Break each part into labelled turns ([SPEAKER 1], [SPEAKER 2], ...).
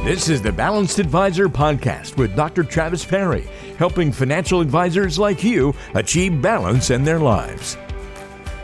[SPEAKER 1] This is the Balanced Advisor Podcast with Dr. Travis Perry, helping financial advisors like you achieve balance in their lives.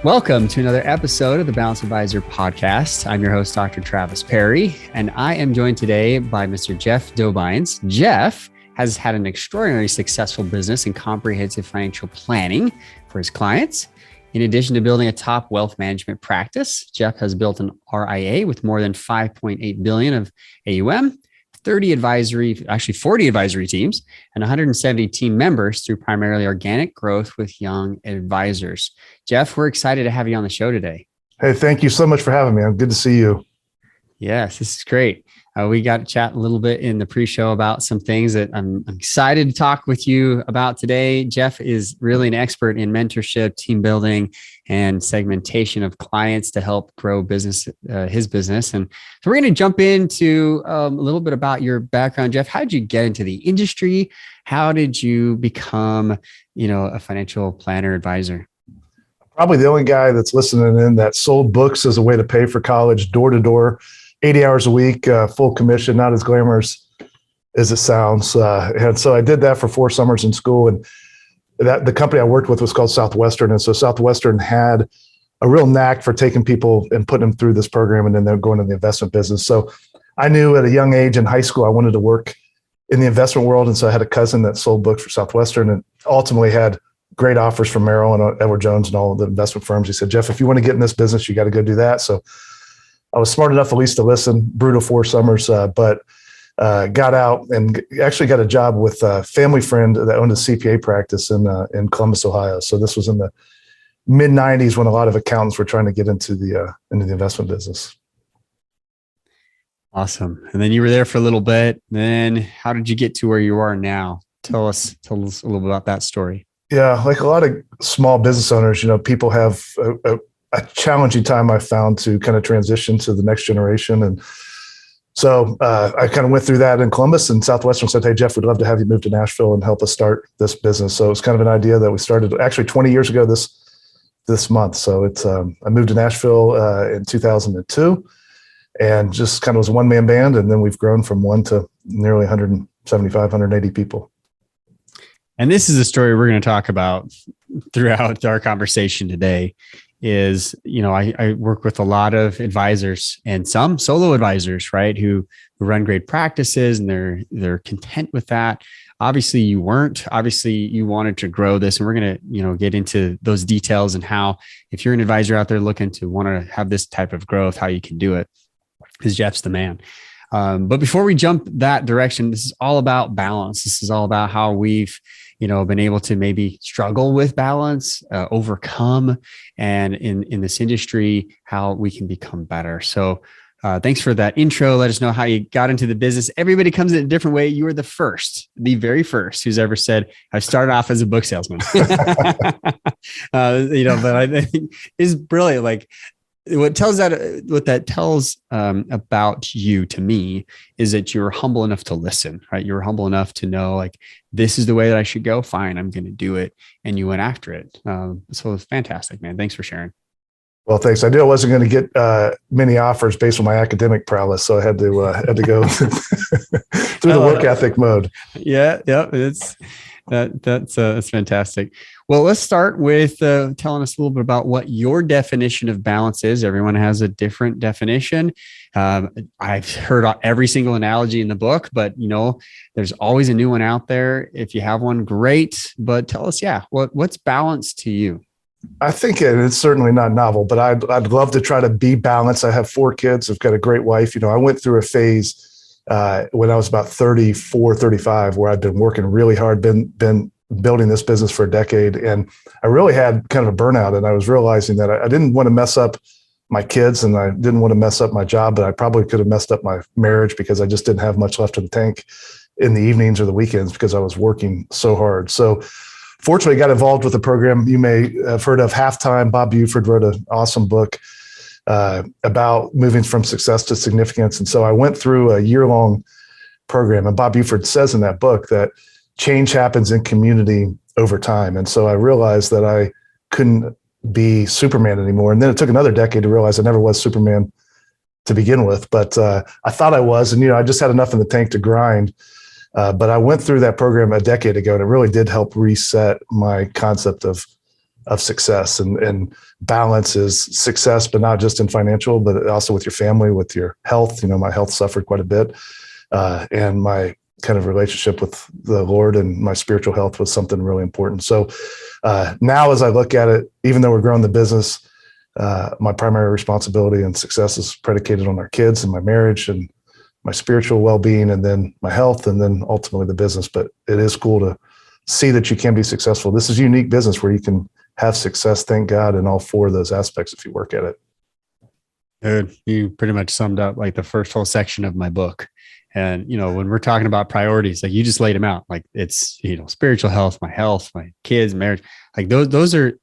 [SPEAKER 2] Welcome to another episode of the Balanced Advisor Podcast. I'm your host, Dr. Travis Perry, and I am joined today by Mr. Jeff Dobyns. Jeff has had an extraordinarily successful business in comprehensive financial planning for his clients. In addition to building a top wealth management practice, Jeff has built an RIA with more than $5.8 billion of AUM, 40 advisory teams, and 170 team members through primarily organic growth with young advisors. Jeff, we're excited to have you on the show today.
[SPEAKER 3] Hey, thank you so much for having me. Good to see you.
[SPEAKER 2] Yes, this is great. We got to chat a little bit in the pre-show about some things that I'm excited to talk with you about today. Jeff is really an expert in mentorship, team building, and segmentation of clients to help grow his business. And so we're going to jump into a little bit about your background, Jeff. How did you get into the industry? How did you become, a financial planner advisor?
[SPEAKER 3] Probably the only guy that's listening in that sold books as a way to pay for college, door to door, 80 hours a week, full commission, not as glamorous as it sounds. And so I did that for 4 summers in school. And the company I worked with was called Southwestern. And so Southwestern had a real knack for taking people and putting them through this program, and then they're going to the investment business. So I knew at a young age in high school, I wanted to work in the investment world. And so I had a cousin that sold books for Southwestern and ultimately had great offers from Merrill and Edward Jones and all of the investment firms. He said, Jeff, if you want to get in this business, you got to go do that. So I was smart enough at least to listen, brutal 4 summers, but got out and actually got a job with a family friend that owned a CPA practice in Columbus, Ohio. So this was in the mid 90s when a lot of accountants were trying to get into the investment business.
[SPEAKER 2] Awesome. And then you were there for a little bit. Then how did you get to where you are now? Tell us a little bit about that story. Yeah,
[SPEAKER 3] like a lot of small business owners, people have a challenging time I found to kind of transition to the next generation. And so I kind of went through that in Columbus, and Southwestern said, hey, Jeff, we'd love to have you move to Nashville and help us start this business. So it's kind of an idea that we started actually 20 years ago this month. So it's I moved to Nashville in 2002 and just kind of was a one-man band. And then we've grown from 1 to nearly 175, 180 people.
[SPEAKER 2] And this is a story we're going to talk about throughout our conversation today. Is, I work with a lot of advisors and some solo advisors, right? Who run great practices and they're content with that. Obviously you weren't. Obviously you wanted to grow this, and we're going to, get into those details and how, if you're an advisor out there looking to want to have this type of growth, how you can do it, because Jeff's the man. But before we jump that direction, this is all about balance. This is all about how we've, been able to maybe struggle with balance, overcome, and in this industry, how we can become better. So thanks for that intro. Let us know how you got into the business. Everybody comes in a different way. You were the very first who's ever said, I started off as a book salesman. But I think is brilliant. Like, what that tells about you to me is that you're humble enough to listen, right? You're humble enough to know, like, this is the way that I should go. Fine, I'm going to do it. And you went after it. So it's fantastic, man. Thanks for sharing.
[SPEAKER 3] Well, thanks. I knew I wasn't going to get many offers based on my academic prowess, so I had to go through the work ethic mode.
[SPEAKER 2] Yeah. That's fantastic. Well, let's start with telling us a little bit about what your definition of balance is. Everyone has a different definition. I've heard every single analogy in the book, but there's always a new one out there. If you have one, great. But tell us, what's balance to you?
[SPEAKER 3] I think it's certainly not novel, but I'd love to try to be balanced. I have 4 kids. I've got a great wife. I went through a phase when I was about 34, 35, where I'd been working really hard, been building this business for a decade. And I really had kind of a burnout. And I was realizing that I didn't want to mess up my kids and I didn't want to mess up my job, but I probably could have messed up my marriage because I just didn't have much left in the tank in the evenings or the weekends because I was working so hard. So fortunately, I got involved with a program you may have heard of, Halftime. Bob Buford wrote an awesome book about moving from success to significance. And so I went through a year-long program. And Bob Buford says in that book that change happens in community over time. And so I realized that I couldn't be Superman anymore. And then it took another decade to realize I never was Superman to begin with, but I thought I was, and I just had enough in the tank to grind. But I went through that program a decade ago, and it really did help reset my concept of success, and balance is success, but not just in financial, but also with your family, with your health. My health suffered quite a bit, and my kind of relationship with the Lord and my spiritual health was something really important. So now, as I look at it, even though we're growing the business, my primary responsibility and success is predicated on our kids and my marriage and my spiritual well-being, and then my health, and then ultimately the business. But it is cool to see that you can be successful. This is a unique business where you can have success, thank God, in all four of those aspects if you work at it.
[SPEAKER 2] Dude, you pretty much summed up like the first whole section of my book. And, when we're talking about priorities, like you just laid them out, like it's, spiritual health, my kids, marriage, like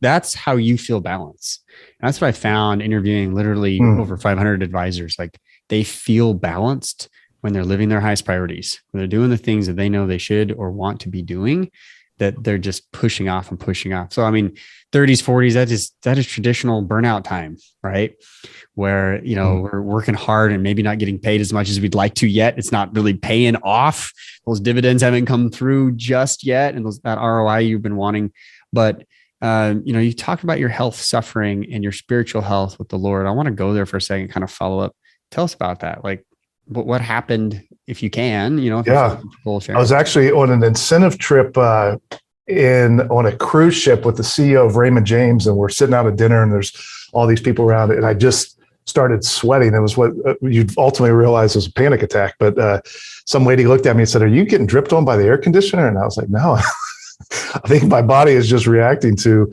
[SPEAKER 2] that's how you feel balance. And that's what I found interviewing literally over 500 advisors. Like they feel balanced when they're living their highest priorities, when they're doing the things that they know they should or want to be doing, that they're just pushing off. So, 30s, 40s, that is traditional burnout time, right? Where, we're working hard and maybe not getting paid as much as we'd like to yet. It's not really paying off. Those dividends haven't come through just yet. And that ROI you've been wanting. But, you talked about your health suffering and your spiritual health with the Lord. I want to go there for a second, kind of follow up. Tell us about that. Like what happened, if you can,
[SPEAKER 3] Yeah, I was actually on an incentive trip, on a cruise ship with the CEO of Raymond James, and we're sitting out at dinner and there's all these people around it. And I just started sweating. It was what you'd ultimately realize was a panic attack. But some lady looked at me and said, "Are you getting dripped on by the air conditioner?" And I was like, "No, I think my body is just reacting to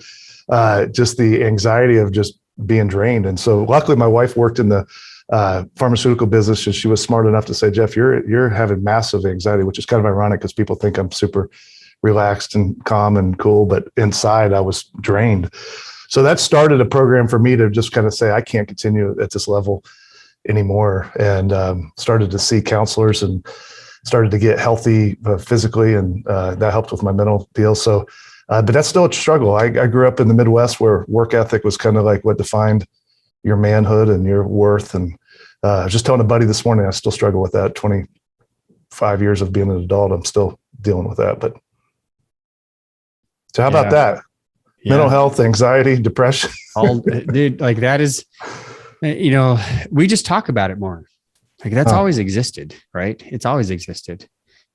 [SPEAKER 3] just the anxiety of just being drained." And so luckily my wife worked in the pharmaceutical business, and she was smart enough to say, "Jeff, you're having massive anxiety," which is kind of ironic because people think I'm super relaxed and calm and cool, but inside I was drained. So that started a program for me to just kind of say, I can't continue at this level anymore. And started to see counselors and started to get healthy physically. And that helped with my mental deal. So, but that's still a struggle. I grew up in the Midwest where work ethic was kind of like what defined your manhood and your worth. And I was just telling a buddy this morning, I still struggle with that. 25 years of being an adult, I'm still dealing with that. But so how about that? Yeah. Mental health, anxiety, depression.
[SPEAKER 2] Dude, like that is, we just talk about it more. Like that's always existed, right? It's always existed.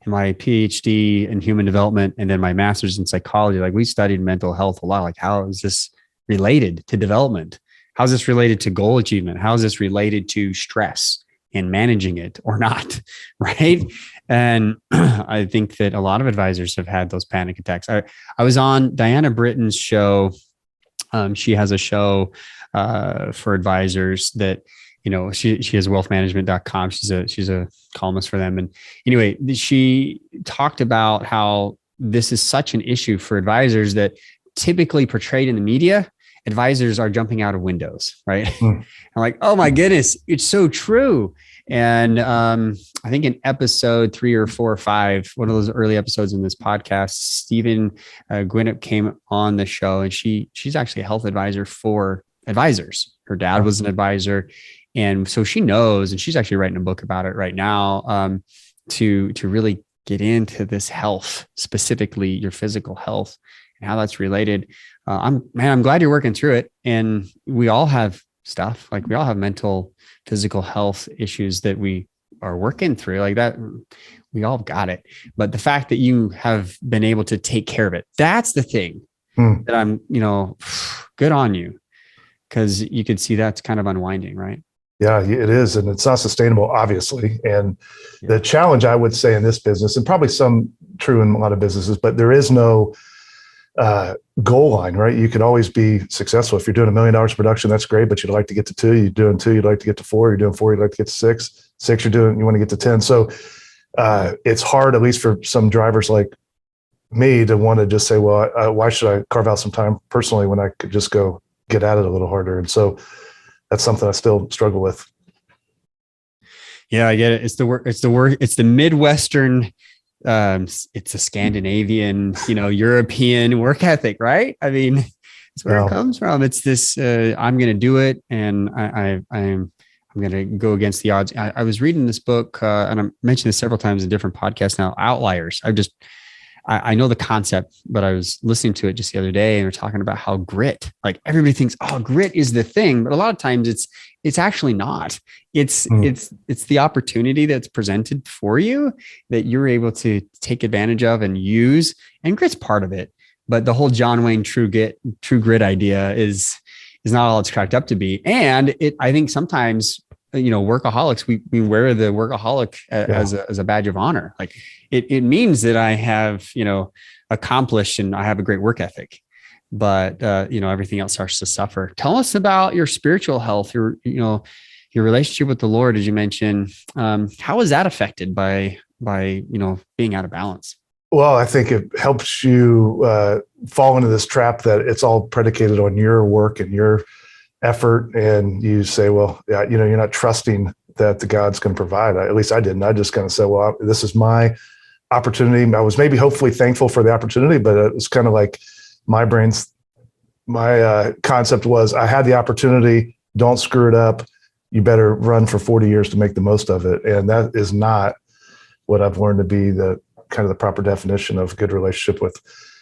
[SPEAKER 2] In my PhD in human development and then my master's in psychology, like we studied mental health a lot. Like how is this related to development? How is this related to goal achievement? How is this related to stress and managing it or not? Right. And I think that a lot of advisors have had those panic attacks. I was on Diana Britton's show. She has a show for advisors that, she has wealthmanagement.com. She's a columnist for them. And anyway, she talked about how this is such an issue for advisors that typically portrayed in the media, advisors are jumping out of windows, right? I'm like, oh my goodness, it's so true. And I think in episode 3 or 4 or 5, one of those early episodes in this podcast, Stephen Gwinnett came on the show, and she's actually a health advisor for advisors. Her dad was an advisor. And so she knows, and she's actually writing a book about it right now, to really get into this health, specifically your physical health and how that's related. I'm glad you're working through it. And we all have stuff, like we all have mental, physical health issues that we are working through, like that. We all got it. But the fact that you have been able to take care of it, that's the thing that I'm, good on you, because you could see that's kind of unwinding, right?
[SPEAKER 3] Yeah, it is. And it's not sustainable, obviously. And the challenge, I would say, in this business, and probably some true in a lot of businesses, but there is no goal line, right? You could always be successful. If you're doing $1 million of production, that's great, but you'd like to get to 2. You're doing 2, you'd like to get to 4. You're doing 4, you'd like to get to 6. 6, you want to get to 10. So it's hard, at least for some drivers like me, to want to just say, well, why should I carve out some time personally when I could just go get at it a little harder? And so that's something I still struggle with.
[SPEAKER 2] Yeah, I get it. It's the Midwestern, it's a Scandinavian, European work ethic, right? I mean, it's where it comes from. It's this, I'm going to do it. And I I'm going to go against the odds. I was reading this book, and I mentioned this several times in different podcasts now, Outliers. I know the concept, but I was listening to it just the other day, and we're talking about how grit, like everybody thinks, oh, grit is the thing. But a lot of times it's actually not. It's the opportunity that's presented for you that you're able to take advantage of and use, and grit's part of it. But the whole John Wayne true grit idea is not all it's cracked up to be. And I think sometimes, workaholics, we wear the workaholic as a badge of honor. Like it means that I have, accomplished and I have a great work ethic, but everything else starts to suffer. Tell us about your spiritual health, your relationship with the Lord, as you mentioned. How is that affected by being out of balance?
[SPEAKER 3] Well, I think it helps you fall into this trap that it's all predicated on your work and your effort. And you say, well, yeah, you're not trusting that the God's going to provide. At least I didn't. I just kind of said, well, this is my opportunity. I was maybe hopefully thankful for the opportunity, but it was kind of like my concept was, I had the opportunity, don't screw it up. You better run for 40 years to make the most of it. And that is not what I've learned to be the proper definition of a good relationship with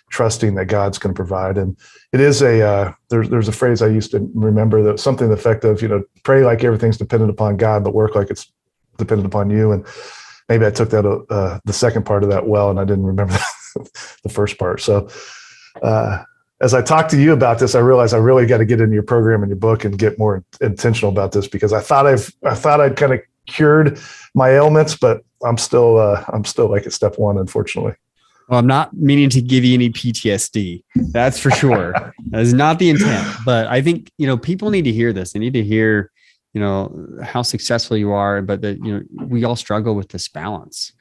[SPEAKER 3] trusting that God's going to provide. And it is there's a phrase I used to remember, that something to the effect of, pray like everything's dependent upon God, but work like it's dependent upon you. And maybe I took that, the second part of that well, and I didn't remember the first part. So as I talk to you about this, I realized I really got to get into your program and your book and get more intentional about this, because I thought I'd kind of cured my ailments, but I'm still like at step one, unfortunately.
[SPEAKER 2] Well, I'm not meaning to give you any PTSD. That's for sure. That is not the intent. But I think, people need to hear this. They need to hear, how successful you are, but that, we all struggle with this balance.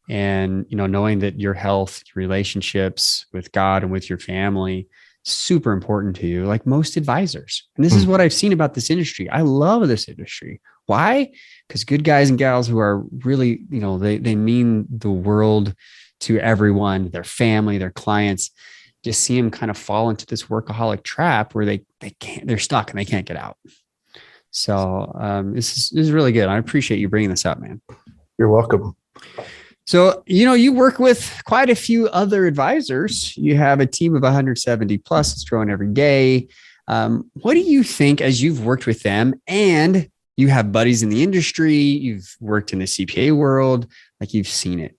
[SPEAKER 2] And, knowing that your health, your relationships with God and with your family, super important to you, like most advisors. And this is what I've seen about this industry. I love this industry. Why? Because good guys and gals who are really, they mean the world to everyone, their family, their clients, just see them kind of fall into this workaholic trap where they're stuck and they can't get out. So this is really good. I appreciate you bringing this up, man.
[SPEAKER 3] You're welcome.
[SPEAKER 2] So, you work with quite a few other advisors. You have a team of 170 plus. It's growing every day. What do you think, as you've worked with them and you have buddies in the industry, you've worked in the CPA world, like you've seen it,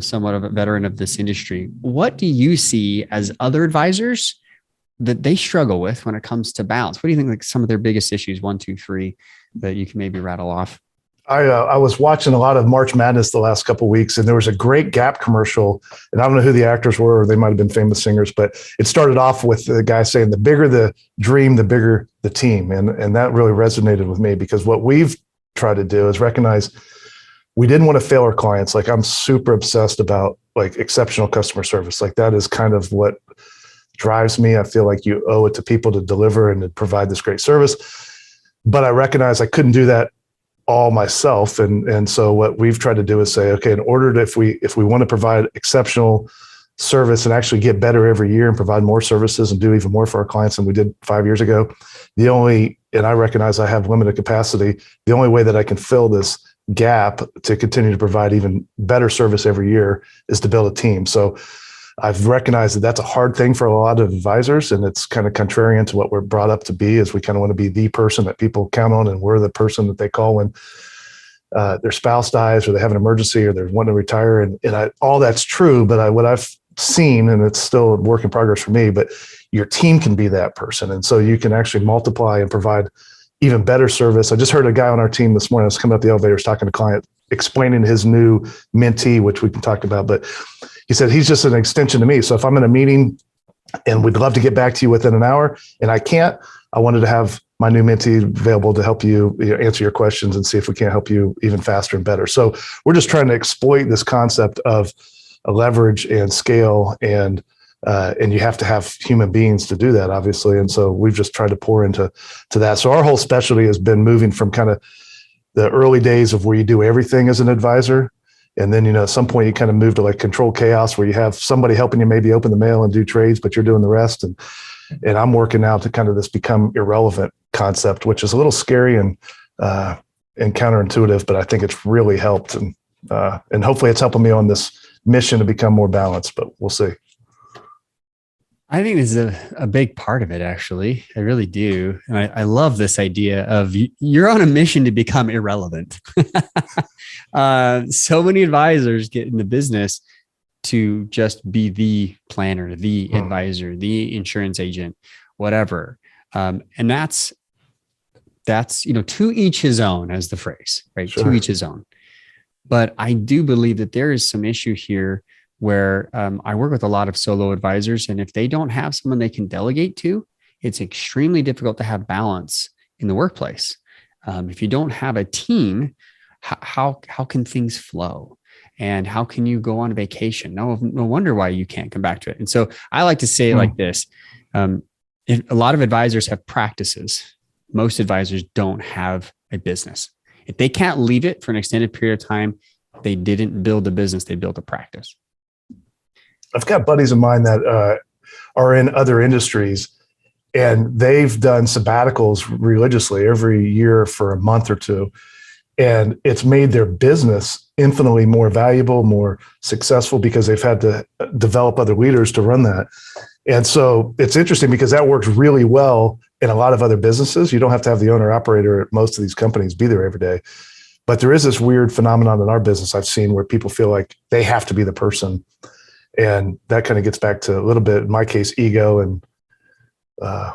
[SPEAKER 2] somewhat of a veteran of this industry. What do you see as other advisors that they struggle with when it comes to balance? What do you think, like some of their biggest issues, 1, 2, 3, that you can maybe rattle off?
[SPEAKER 3] I was watching a lot of March Madness the last couple of weeks, and there was a great Gap commercial, and I don't know who the actors were, or they might've been famous singers, but it started off with the guy saying, the bigger the dream, the bigger the team. And that really resonated with me, because what we've tried to do is recognize we didn't want to fail our clients. Like, I'm super obsessed about like exceptional customer service. Like, that is kind of what drives me. I feel like you owe it to people to deliver and to provide this great service. But I recognize I couldn't do that all myself. And so what we've tried to do is say, okay, in order to, if we want to provide exceptional service and actually get better every year and provide more services and do even more for our clients than we did 5 years ago, and I recognize I have limited capacity, the only way that I can fill this gap to continue to provide even better service every year is to build a team. So I've recognized that that's a hard thing for a lot of advisors, and it's kind of contrarian to what we're brought up to be, is we kind of want to be the person that people count on, and we're the person that they call when their spouse dies or they have an emergency or they're wanting to retire. And all that's true, but what I've seen, and it's still a work in progress for me, but your team can be that person. And so you can actually multiply and provide even better service. I just heard a guy on our team this morning, I was coming up the elevators talking to a client, explaining his new mentee, which we can talk about, but he said he's just an extension to me. So if I'm in a meeting and we'd love to get back to you within an hour and I can't, I wanted to have my new mentee available to help you answer your questions and see if we can't help you even faster and better. So we're just trying to exploit this concept of a leverage and scale, and you have to have human beings to do that, obviously. And so we've just tried to pour into that. So our whole specialty has been moving from kind of the early days of where you do everything as an advisor. And then, at some point you kind of move to like control chaos, where you have somebody helping you maybe open the mail and do trades, but you're doing the rest. And I'm working now to kind of this become irrelevant concept, which is a little scary and counterintuitive, but I think it's really helped. And hopefully it's helping me on this mission to become more balanced, but we'll see.
[SPEAKER 2] I think this is a big part of it, actually. I really do. And I love this idea of you're on a mission to become irrelevant. So many advisors get in the business to just be the planner, the advisor, the insurance agent, whatever. And that's, to each his own, as the phrase, right? Sure. To each his own. But I do believe that there is some issue here where I work with a lot of solo advisors, and if they don't have someone they can delegate to, it's extremely difficult to have balance in the workplace. If you don't have a team, how can things flow? And how can you go on vacation? No wonder why you can't come back to it. And so I like to say it like this. If a lot of advisors have practices, most advisors don't have a business. If they can't leave it for an extended period of time, they didn't build a business, they built a practice.
[SPEAKER 3] I've got buddies of mine that are in other industries, and they've done sabbaticals religiously every year for a month or two. And it's made their business infinitely more valuable, more successful, because they've had to develop other leaders to run that. And so it's interesting because that works really well in a lot of other businesses. You don't have to have the owner operator at most of these companies be there every day. But there is this weird phenomenon in our business I've seen where people feel like they have to be the person. And that kind of gets back to a little bit, in my case, ego and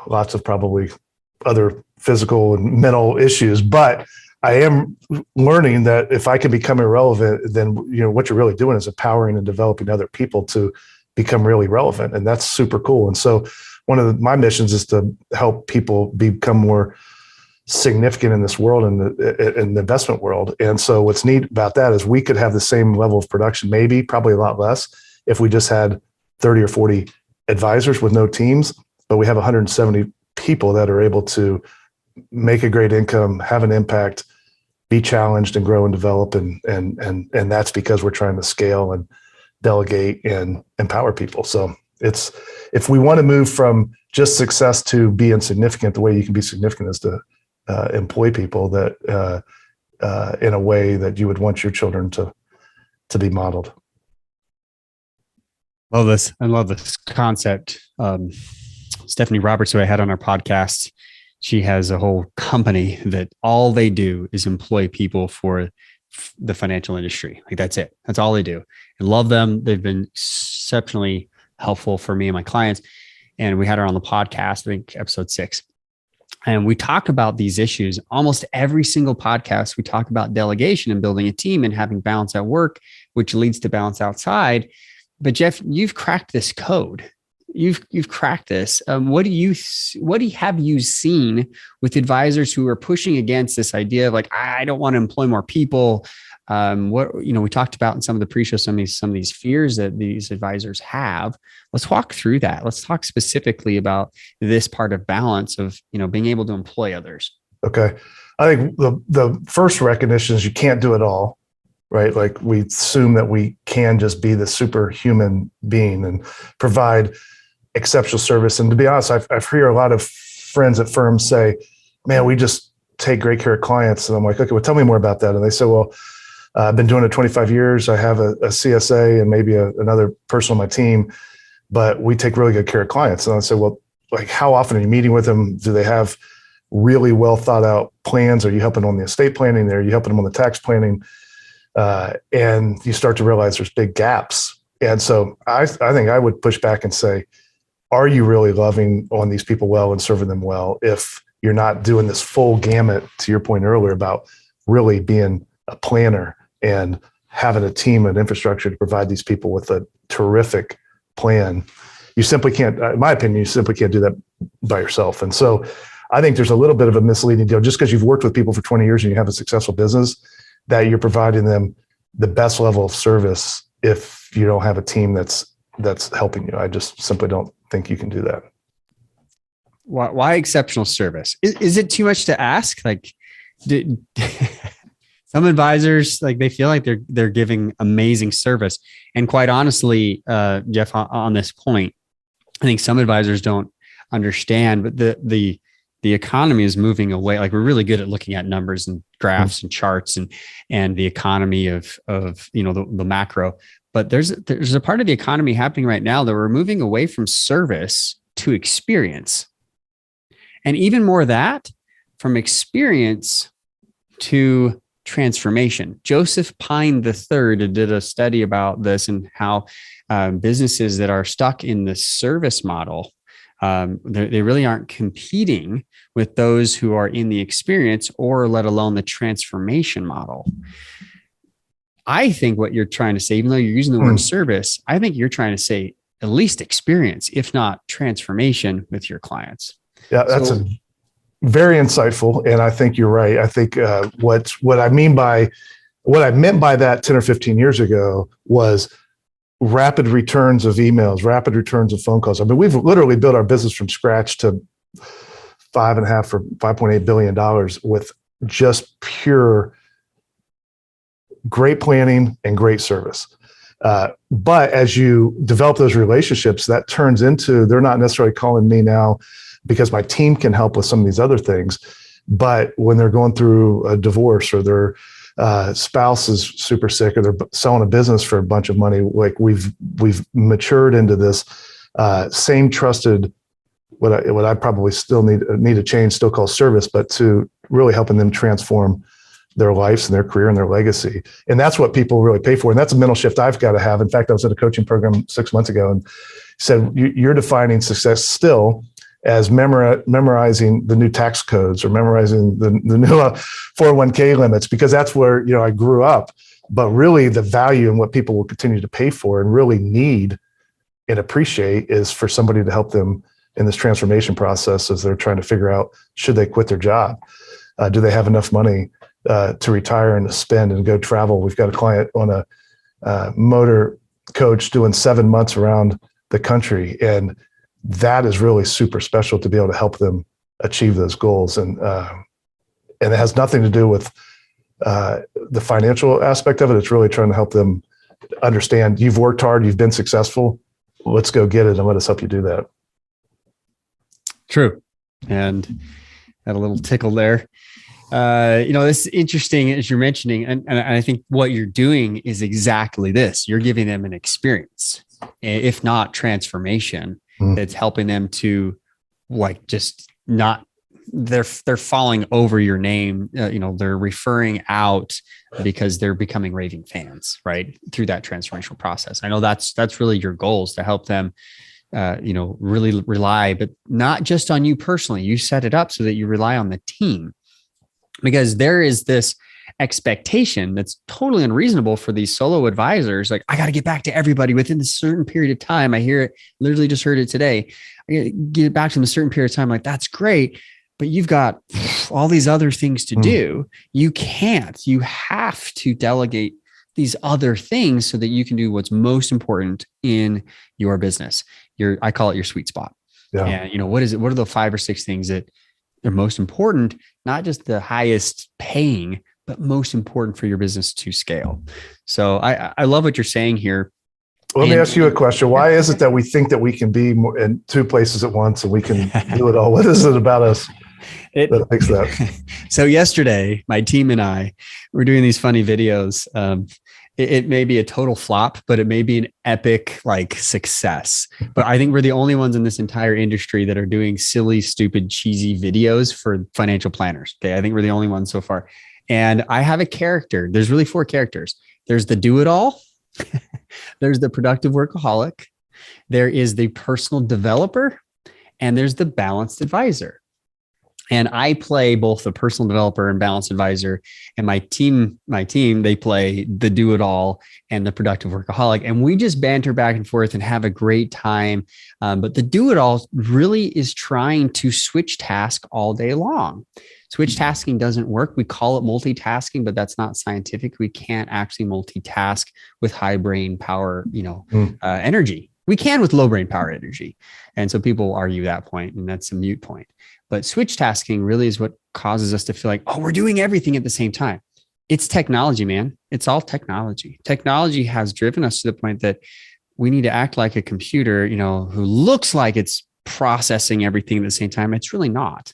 [SPEAKER 3] lots of probably other physical and mental issues. But I am learning that if I can become irrelevant, then what you're really doing is empowering and developing other people to become really relevant. And that's super cool. And so one of my missions is to help people become more significant in this world, in the investment world. And so what's neat about that is we could have the same level of production, probably a lot less, if we just had 30 or 40 advisors with no teams, but we have 170 people that are able to make a great income, have an impact, be challenged and grow and develop. And that's because we're trying to scale and delegate and empower people. So if we want to move from just success to being significant, the way you can be significant is to employ people that in a way that you would want your children to be modeled.
[SPEAKER 2] Love this. I love this concept. Stephanie Roberts, who I had on our podcast, she has a whole company that all they do is employ people for the financial industry. Like that's it. That's all they do. I love them. They've been exceptionally helpful for me and my clients. And we had her on the podcast, I think episode 6. And we talk about these issues. Almost every single podcast, we talk about delegation and building a team and having balance at work, which leads to balance outside. But Jeff, you've cracked this code. You've cracked this. What have you seen with advisors who are pushing against this idea of like, I don't want to employ more people? We talked about in some of the pre-show, some of these fears that these advisors have. Let's walk through that. Let's talk specifically about this part of balance of, being able to employ others.
[SPEAKER 3] Okay. I think the first recognition is you can't do it all. Right? Like we assume that we can just be the superhuman being and provide exceptional service. And to be honest, I've heard a lot of friends at firms say, man, we just take great care of clients. And I'm like, okay, well, tell me more about that. And they say, well, I've been doing it 25 years. I have a CSA and maybe another person on my team, but we take really good care of clients. And I say, well, like how often are you meeting with them? Do they have really well thought out plans? Are you helping on the estate planning? Are you helping them on the tax planning? And you start to realize there's big gaps. And so I think I would push back and say, are you really loving on these people well and serving them well if you're not doing this full gamut, to your point earlier, about really being a planner and having a team and infrastructure to provide these people with a terrific plan? You simply can't, in my opinion, you simply can't do that by yourself. And so I think there's a little bit of a misleading deal. Just because you've worked with people for 20 years and you have a successful business, that you're providing them the best level of service if you don't have a team that's helping you. I just simply don't think you can do that.
[SPEAKER 2] Why exceptional service? Is it too much to ask? Like, some advisors, like they feel like they're giving amazing service. And quite honestly, Jeff, on this point, I think some advisors don't understand, but the the economy is moving away. Like, we're really good at looking at numbers and graphs and charts and the economy of the macro. But there's a part of the economy happening right now that we're moving away from service to experience. And even more of that, from experience to transformation. Joseph Pine III did a study about this and how businesses that are stuck in the service model, they really aren't competing with those who are in the experience, or let alone the transformation model. I think what you're trying to say, even though you're using the word service, I think you're trying to say at least experience, if not transformation, with your clients.
[SPEAKER 3] Yeah, that's very insightful. And I think you're right. I think what I meant by that 10 or 15 years ago was rapid returns of emails, rapid returns of phone calls. I mean, we've literally built our business from scratch to $5.5 or $5.8 billion with just pure great planning and great service. But as you develop those relationships, that turns into, they're not necessarily calling me now because my team can help with some of these other things. But when they're going through a divorce, or their spouse is super sick, or they're selling a business for a bunch of money, like we've matured into this same trusted, what I probably still need to change, still call service, but to really helping them transform their lives and their career and their legacy. And that's what people really pay for. And that's a mental shift I've got to have. In fact, I was at a coaching program 6 months ago and said, you're defining success still as memorizing the new tax codes, or memorizing the new 401k limits, because that's where, I grew up. But really the value and what people will continue to pay for and really need and appreciate is for somebody to help them in this transformation process as they're trying to figure out, should they quit their job? Do they have enough money to retire and to spend and go travel? We've got a client on a motor coach doing 7 months around the country. And that is really super special to be able to help them achieve those goals. And it has nothing to do with the financial aspect of it. It's really trying to help them understand, you've worked hard, you've been successful, let's go get it and let us help you do that.
[SPEAKER 2] True. And had a little tickle there. This is interesting, as you're mentioning, and I think what you're doing is exactly this. You're giving them an experience, if not transformation, that's helping them to they're falling over your name. They're referring out because they're becoming raving fans, right? Through that transformational process. I know that's really your goals, to help them, really rely, but not just on you personally. You set it up so that you rely on the team, because there is this expectation that's totally unreasonable for these solo advisors. Like, I got to get back to everybody within a certain period of time. I hear it, literally just heard it today. I got to get it back to them a certain period of time. Like, that's great, but you've got all these other things to do. You have to delegate these other things so that you can do what's most important in your business. I call it your sweet spot. Yeah. And what is it? What are the 5 or 6 things that are most important, not just the highest paying, but most important for your business to scale? So I love what you're saying here.
[SPEAKER 3] Let me ask you a question. Why is it that we think that we can be in 2 places at once and we can do it all? What is it about us that makes that?
[SPEAKER 2] So yesterday, my team and I were doing these funny videos. It may be a total flop, but it may be an epic success. But I think we're the only ones in this entire industry that are doing silly, stupid, cheesy videos for financial planners. Okay. I think we're the only ones so far. And I have a character. There's really 4 characters. There's the do-it-all. There's the productive workaholic. There is the personal developer, and there's the balanced advisor. And I play both the personal developer and balanced advisor, and my team, they play the do-it-all and the productive workaholic. And we just banter back and forth and have a great time. But the do-it-all really is trying to switch task all day long. Switch tasking doesn't work. We call it multitasking, but that's not scientific. We can't actually multitask with high brain power, energy. We can with low brain power energy. And so people argue that point, and that's a moot point. But switch tasking really is what causes us to feel like, we're doing everything at the same time. It's technology, man. It's all technology. Technology has driven us to the point that we need to act like a computer, who looks like it's processing everything at the same time. It's really not.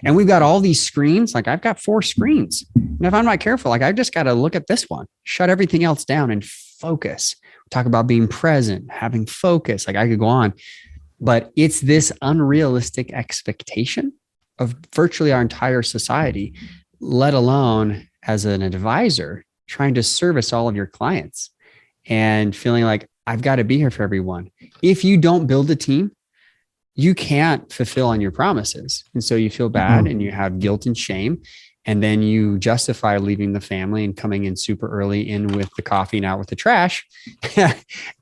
[SPEAKER 2] And we've got all these screens. Like I've got 4 screens. And if I'm not careful, like I've just got to look at this one, shut everything else down and focus. Talk about being present, having focus. Like I could go on, but it's this unrealistic expectation of virtually our entire society, let alone as an advisor, trying to service all of your clients and feeling like I've got to be here for everyone. If you don't build a team, you can't fulfill on your promises. And so you feel bad and you have guilt and shame. And then you justify leaving the family and coming in super early, in with the coffee and out with the trash.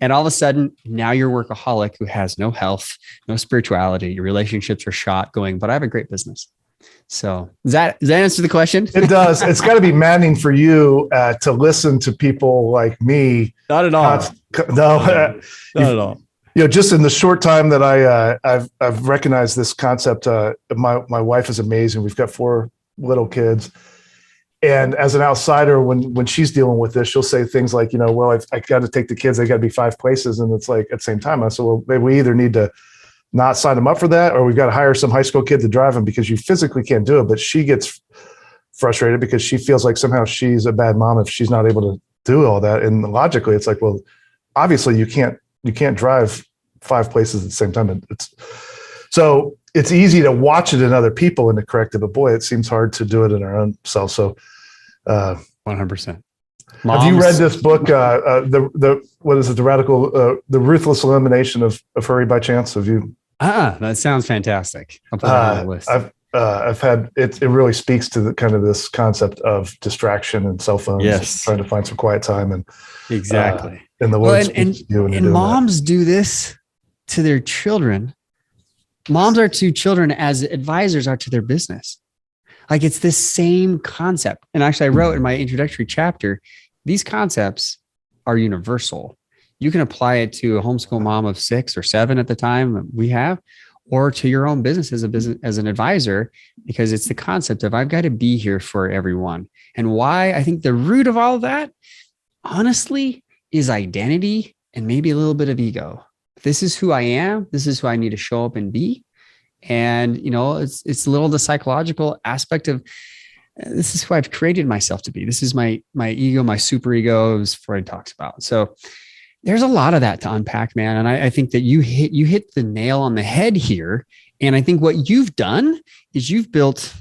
[SPEAKER 2] And all of a sudden, now you're a workaholic who has no health, no spirituality. Your relationships are shot going, but I have a great business. So does that answer the question?
[SPEAKER 3] It does. It's got to be maddening for you to listen to people like me.
[SPEAKER 2] Not at all.
[SPEAKER 3] Not
[SPEAKER 2] at all.
[SPEAKER 3] Just in the short time that I've recognized this concept, my wife is amazing. We've got 4 little kids. And as an outsider, when she's dealing with this, she'll say things like, well, I got to take the kids. They got to be 5 places. And it's like, at the same time, I said, well, maybe we either need to not sign them up for that, or we've got to hire some high school kid to drive them, because you physically can't do it. But she gets frustrated because she feels like somehow she's a bad mom if she's not able to do all that. And logically, it's like, well, obviously you can't drive 5 places at the same time. So it's easy to watch it in other people and to correct it, but boy, it seems hard to do it in our own self. So
[SPEAKER 2] 100%.
[SPEAKER 3] Have you read this book? What is it? The Ruthless Elimination of Hurry by Chance. Have you?
[SPEAKER 2] That sounds fantastic. I'll put that on the list.
[SPEAKER 3] I've had it. It really speaks to the kind of this concept of distraction and cell phones.
[SPEAKER 2] Yes.
[SPEAKER 3] Trying to find some quiet time and
[SPEAKER 2] exactly.
[SPEAKER 3] And the Lord speaks to you
[SPEAKER 2] and moms do this to their children. Moms are to children as advisors are to their business. Like it's this same concept. And actually, I wrote in my introductory chapter, these concepts are universal. You can apply it to a homeschool mom of 6 or 7 at the time we have, or to your own business as an advisor, because it's the concept of I've got to be here for everyone. And why I think the root of all of that, honestly, is identity and maybe a little bit of ego. This is who I am. This is who I need to show up and be. And, it's a little the psychological aspect of this is who I've created myself to be. This is my ego, my super ego, as Freud talks about. So there's a lot of that to unpack, man. And I think that you hit the nail on the head here. And I think what you've done is you've built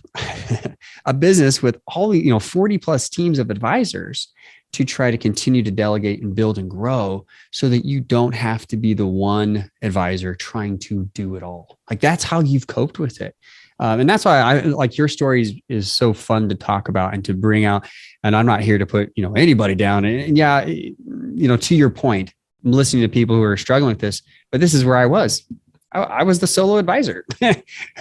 [SPEAKER 2] a business with all 40 plus teams of advisors to try to continue to delegate and build and grow so that you don't have to be the one advisor trying to do it all. Like that's how you've coped with it. And that's why I like your story is so fun to talk about and to bring out. And I'm not here to put, anybody down. And yeah, to your point, I'm listening to people who are struggling with this, but this is where I was. I was the solo advisor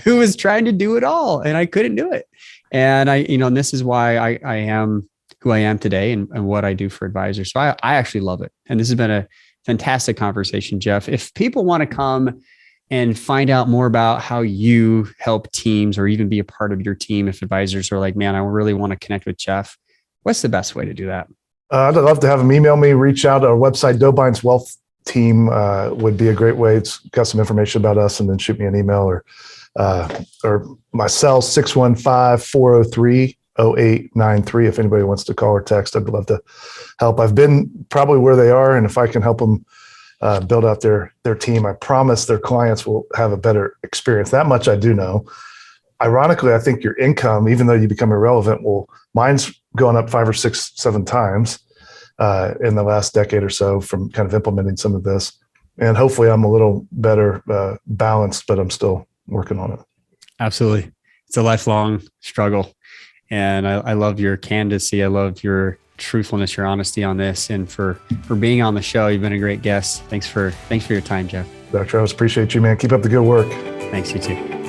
[SPEAKER 2] who was trying to do it all and I couldn't do it. And and this is why I am who I am today and what I do for advisors. So I actually love it. And this has been a fantastic conversation, Jeff. If people want to come and find out more about how you help teams or even be a part of your team, if advisors are like, man, I really want to connect with Jeff, what's the best way to do that?
[SPEAKER 3] I'd love to have them email me, reach out. Our website, Dobyns Wealth Team, would be a great way. It's got some information about us, and then shoot me an email or my cell 615-403-0893. If anybody wants to call or text, I'd love to help. I've been probably where they are, and if I can help them build out their team, I promise their clients will have a better experience. That much I do know. Ironically, I think your income, even though you become irrelevant, mine's going up 5 or 6, 7 times in the last decade or so from kind of implementing some of this. And hopefully I'm a little better balanced, but I'm still working on it.
[SPEAKER 2] Absolutely. It's a lifelong struggle. And I love your candidacy. I love your truthfulness, your honesty on this, and for being on the show. You've been a great guest. Thanks for your time, Jeff.
[SPEAKER 3] Dr. Travis, appreciate you, man. Keep up the good work.
[SPEAKER 2] Thanks, you too.